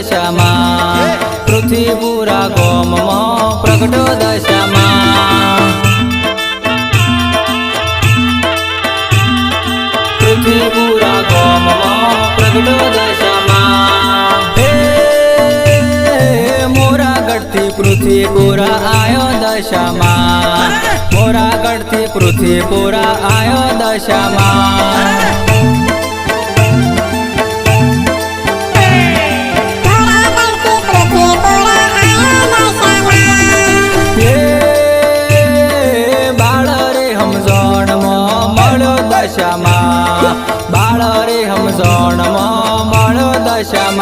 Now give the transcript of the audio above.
दशामां पृथ्वीपुरा गोममां प्रगटो दशामां पृथ्वीपुरा गोममां प्रगटो दशामां हे मोरागढ़थी पृथ्वीपुरा आयो दशामां मोरागढ़थी पृथ्वीपुरा आयो दशामां बाळ रे हमजण मळो दशामां